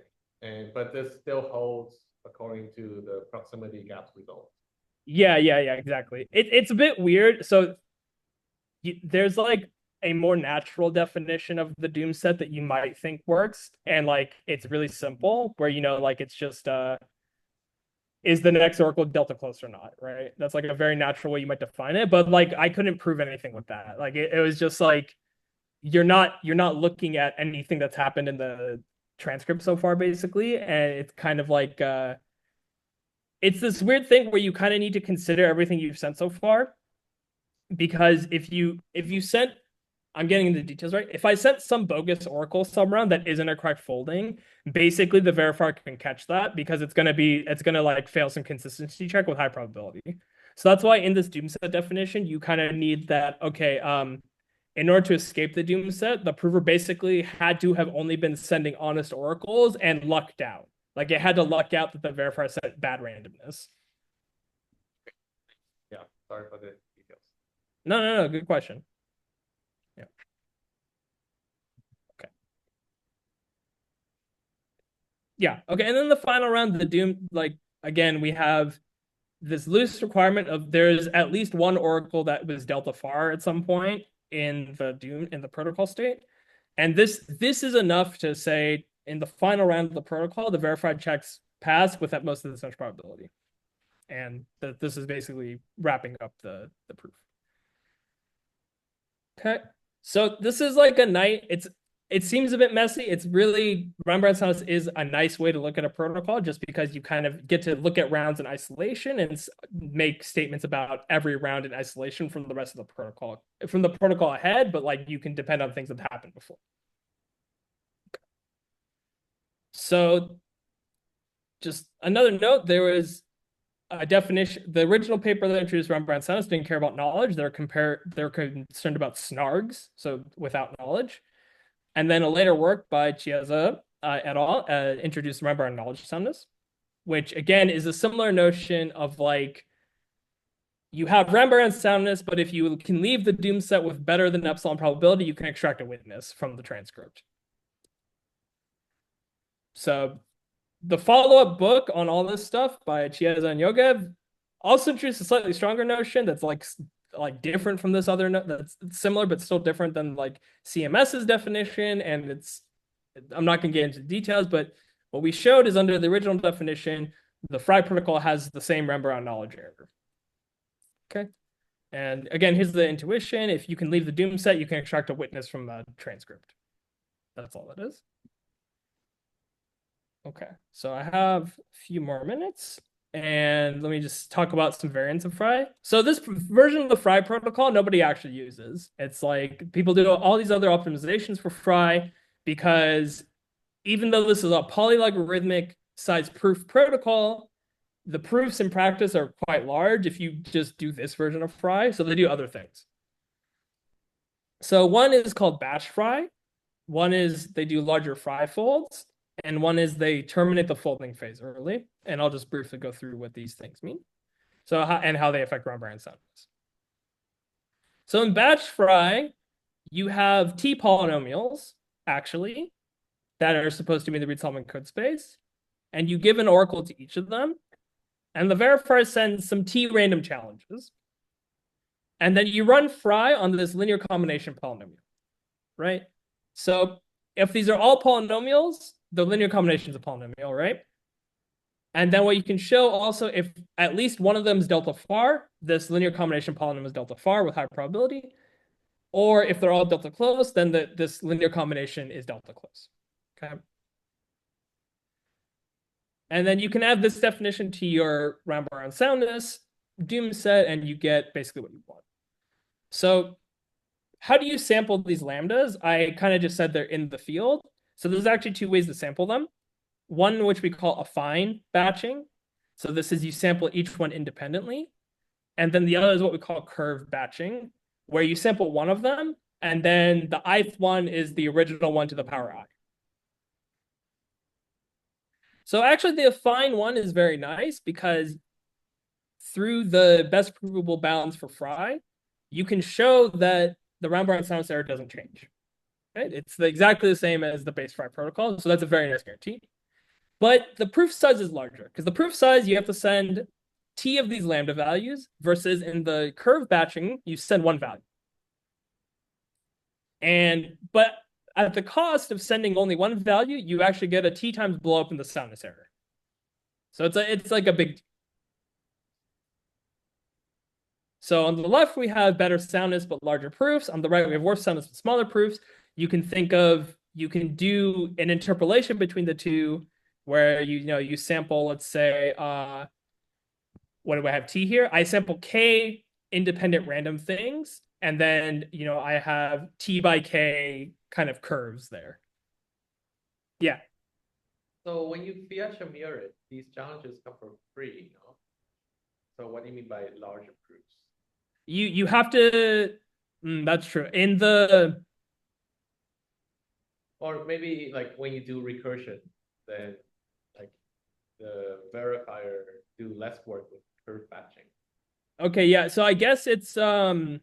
But this still holds according to the proximity gaps result. Yeah, exactly. It's a bit weird. So there's like a more natural definition of the doom set that you might think works, and like it's really simple, where like it's just is the next oracle delta close or not, right? That's like a very natural way you might define it, but like I couldn't prove anything with that. Like it was just like you're not looking at anything that's happened in the transcript so far, basically, and it's kind of like it's this weird thing where you kind of need to consider everything you've sent so far, because if you sent, I'm getting into the details, right? If I sent some bogus oracle some round that isn't a correct folding, basically the verifier can catch that, because it's gonna like fail some consistency check with high probability. So that's why in this doom set definition, you kind of need that, okay, in order to escape the doom set, the prover basically had to have only been sending honest oracles and lucked out. Like it had to luck out that the verifier set bad randomness. Yeah, sorry for the details. No, good question. Yeah. Okay. Yeah, okay, and then the final round, the doom, like again, we have this loose requirement of there's at least one oracle that was delta far at some point in the protocol state. And this is enough to say in the final round of the protocol, the verified checks pass with at most of this much probability. And this is basically wrapping up the proof. Okay. So this is like it seems a bit messy. It's really, Rembrandt's house is a nice way to look at a protocol, just because you kind of get to look at rounds in isolation and make statements about every round in isolation from the rest of the protocol ahead, but like you can depend on things that happened before. So just another note, there was a definition. The original paper that introduced Rembrandt's house didn't care about knowledge. They're concerned about SNARKs, so without knowledge. And then a later work by Chiesa et al. Introduced Rembrandt knowledge soundness, which again is a similar notion of like you have Rembrandt soundness, but if you can leave the doom set with better than epsilon probability, you can extract a witness from the transcript. So the follow-up book on all this stuff by Chiesa and Yogev also introduced a slightly stronger notion that's like different from this other that's similar but still different than like CMS's definition, and I'm not going to get into details, but what we showed is under the original definition, the FRI protocol has the same Rembrandt knowledge error. Okay, and again, here's the intuition: if you can leave the doom set, you can extract a witness from a transcript. That's all it is. Okay, so I have a few more minutes, and let me just talk about some variants of FRI. So this version of the FRI protocol, nobody actually uses. It's like people do all these other optimizations for FRI because even though this is a polylogarithmic size proof protocol, the proofs in practice are quite large if you just do this version of FRI. So they do other things. So one is called batch FRI. One is they do larger FRI folds. And one is they terminate the folding phase early. And I'll just briefly go through what these things mean. So how they affect round-variant soundness. So in batch FRI, you have T polynomials, actually, that are supposed to be in the Reed-Solomon code space. And you give an oracle to each of them. And the verifier sends some T random challenges. And then you run FRI on this linear combination polynomial, right? So if these are all polynomials, the linear combination is a polynomial, right? And then what you can show also, if at least one of them is delta far, this linear combination polynomial is delta far with high probability. Or if they're all delta close, then this linear combination is delta close. Okay. And then you can add this definition to your round-bound soundness doom set, and you get basically what you want. So how do you sample these lambdas? I kind of just said they're in the field. So there's actually two ways to sample them. One, which we call affine batching. So this is you sample each one independently. And then the other is what we call curve batching, where you sample one of them, and then the ith one is the original one to the power I. So actually the affine one is very nice because through the best provable bounds for FRI, you can show that the round-bound soundness error doesn't change. Right? It's exactly the same as the base FRI protocol, so that's a very nice guarantee. But the proof size is larger because the proof size, you have to send T of these lambda values versus in the curve batching, you send one value. But at the cost of sending only one value, you actually get a T times blow up in the soundness error. So it's like a big. So on the left, we have better soundness but larger proofs. On the right, we have worse soundness but smaller proofs. You can do an interpolation between the two where you sample, let's say, what do I have T here? I sample K independent random things, and then I have T by K kind of curves there. Yeah. So when you Fiat-Shamir it, these challenges come for free, So what do you mean by larger proofs? You have to. That's true. Or maybe like when you do recursion, then like the verifier do less work with curve batching. Okay, yeah. So I guess it's no,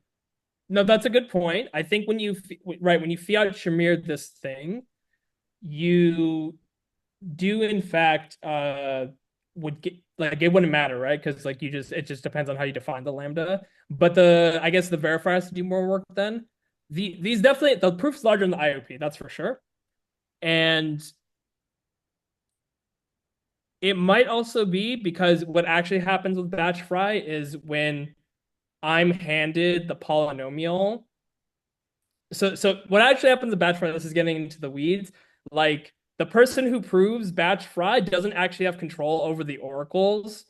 that's a good point. I think when you Fiat-Shamir this thing, you do in fact would get like it wouldn't matter, right? Because like it just depends on how you define the lambda. But I guess the verifier has to do more work then. These definitely the proof's larger than the IOP, that's for sure. And it might also be because what actually happens with batch FRI is when I'm handed the polynomial. So what actually happens in batch FRI, this is getting into the weeds, like the person who proves batch FRI doesn't actually have control over the oracles,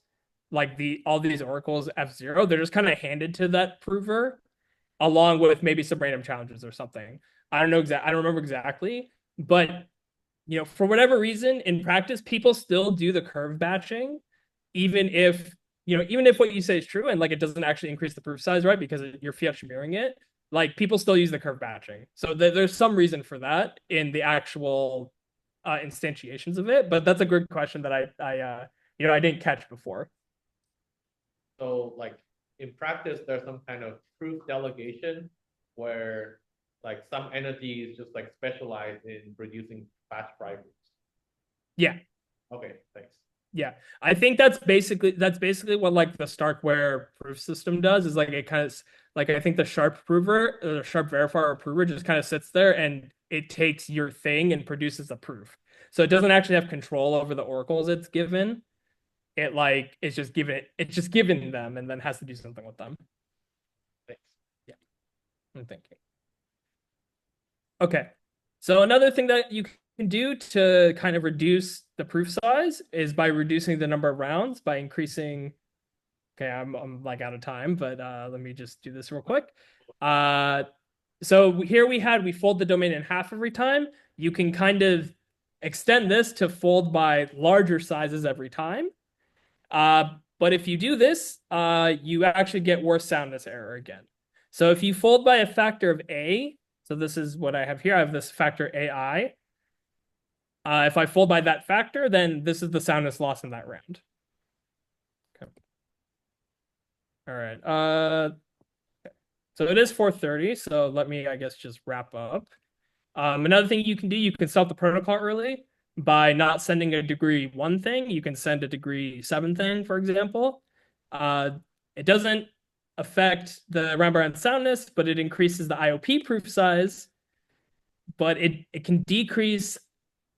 like all these oracles F0. They're just kind of handed to that prover along with maybe some random challenges or something. I don't remember exactly, but for whatever reason in practice, people still do the curve batching, even if what you say is true and like it doesn't actually increase the proof size, right? Because you're Fiat-Shamiring it. Like people still use the curve batching. So there's some reason for that in the actual instantiations of it. But that's a good question that I didn't catch before. So like in practice, there's some kind of proof delegation where like some entities just like specialize in producing batch FRI proofs. Yeah. Okay, thanks. Yeah, I think that's basically what like the Starkware proof system does. Is like it kind of like I think the sharp prover, or the sharp verifier or prover just kind of sits there and it takes your thing and produces a proof. So it doesn't actually have control over the oracles it's given. It's just given them and then has to do something with them. Thanks. Yeah, I'm thinking. Okay, so another thing that you can do to kind of reduce the proof size is by reducing the number of rounds by increasing. Okay, I'm like out of time, but let me just do this real quick. So here we fold the domain in half every time. You can kind of extend this to fold by larger sizes every time. But if you do this, you actually get worse soundness error again. So if you fold by a factor of A, so this is what I have here. I have this factor AI. If I fold by that factor, then this is the soundness loss in that round. Okay. All right. So it is 4:30. So let me, I guess, just wrap up. Another thing you can do, you can stop the protocol early by not sending a degree 1 thing. You can send a degree 7 thing, for example. It doesn't affect the round-by-round soundness, but it increases the IOP proof size. But it can decrease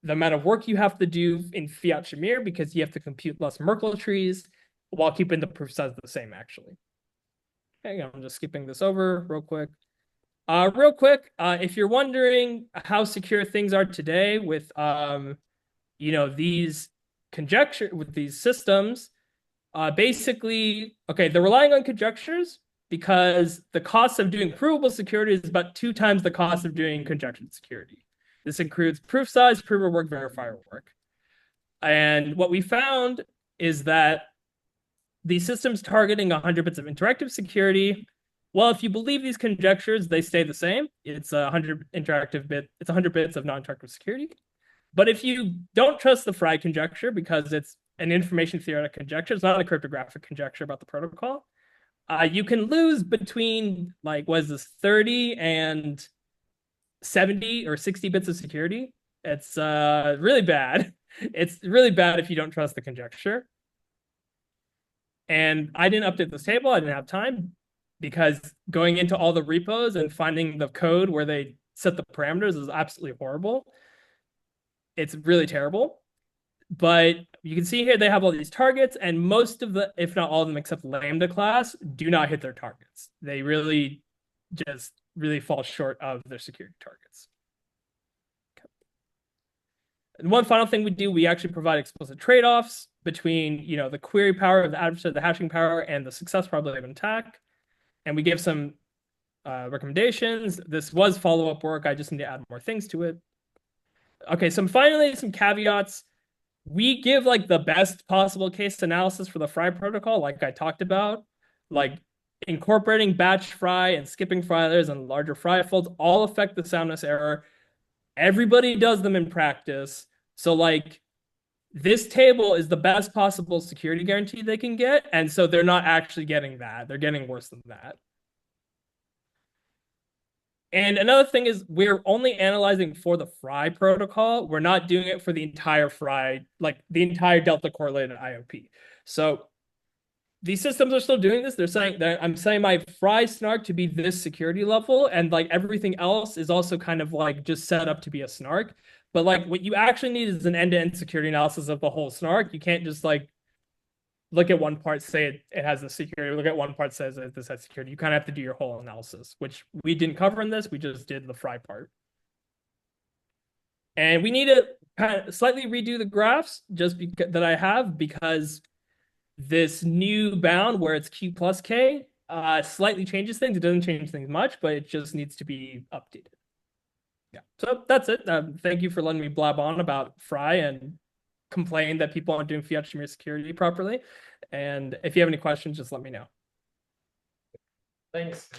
the amount of work you have to do in Fiat-Shamir because you have to compute less Merkle trees while keeping the proof size the same, actually. Okay, I'm just skipping this over real quick. If you're wondering how secure things are today with these conjecture with these systems, basically, okay, they're relying on conjectures because the cost of doing provable security is about 2 times the cost of doing conjectured security. This includes proof size, prover work, verifier work. And what we found is that these systems targeting 100 bits of interactive security, well, if you believe these conjectures, they stay the same. It's 100 it's 100 bits of non-interactive security. But if you don't trust the FRI conjecture because it's an information theoretic conjecture, it's not a cryptographic conjecture about the protocol, you can lose between, like, what is this, 30 and 70 or 60 bits of security. It's really bad. It's really bad if you don't trust the conjecture. And I didn't update this table. I didn't have time because going into all the repos and finding the code where they set the parameters is absolutely horrible. It's really terrible. But you can see here they have all these targets, and most of the, if not all of them except Lambda class, do not hit their targets. They really just really fall short of their security targets. Okay. And one final thing we do, we actually provide explicit trade-offs between, the query power of the adversary, the hashing power, and the success probability of an attack. And we give some recommendations. This was follow-up work. I just need to add more things to it. Okay, so finally, some caveats. We give like the best possible case analysis for the FRI protocol, like I talked about, like incorporating batch FRI and skipping FRI layers and larger FRI folds all affect the soundness error. Everybody does them in practice. So like this table is the best possible security guarantee they can get. And so they're not actually getting that. They're getting worse than that. And another thing is we're only analyzing for the FRI protocol. We're not doing it for the entire FRI, like the entire delta correlated IOP. So these systems are still doing this. They're saying that I'm saying my FRI SNARK to be this security level, and like everything else is also kind of like just set up to be a SNARK. But like what you actually need is an end-to-end security analysis of the whole SNARK. You can't just like look at one part, say it has the security, look at one part, says that this has security. You kind of have to do your whole analysis, which we didn't cover in this. We just did the FRI part. And we need to kind of slightly redo the graphs just that I have, because this new bound where it's Q plus K slightly changes things. It doesn't change things much, but it just needs to be updated. Yeah, so that's it. Thank you for letting me blab on about FRI and complain that people aren't doing Fiat-Shamir security properly. And if you have any questions, just let me know. Thanks.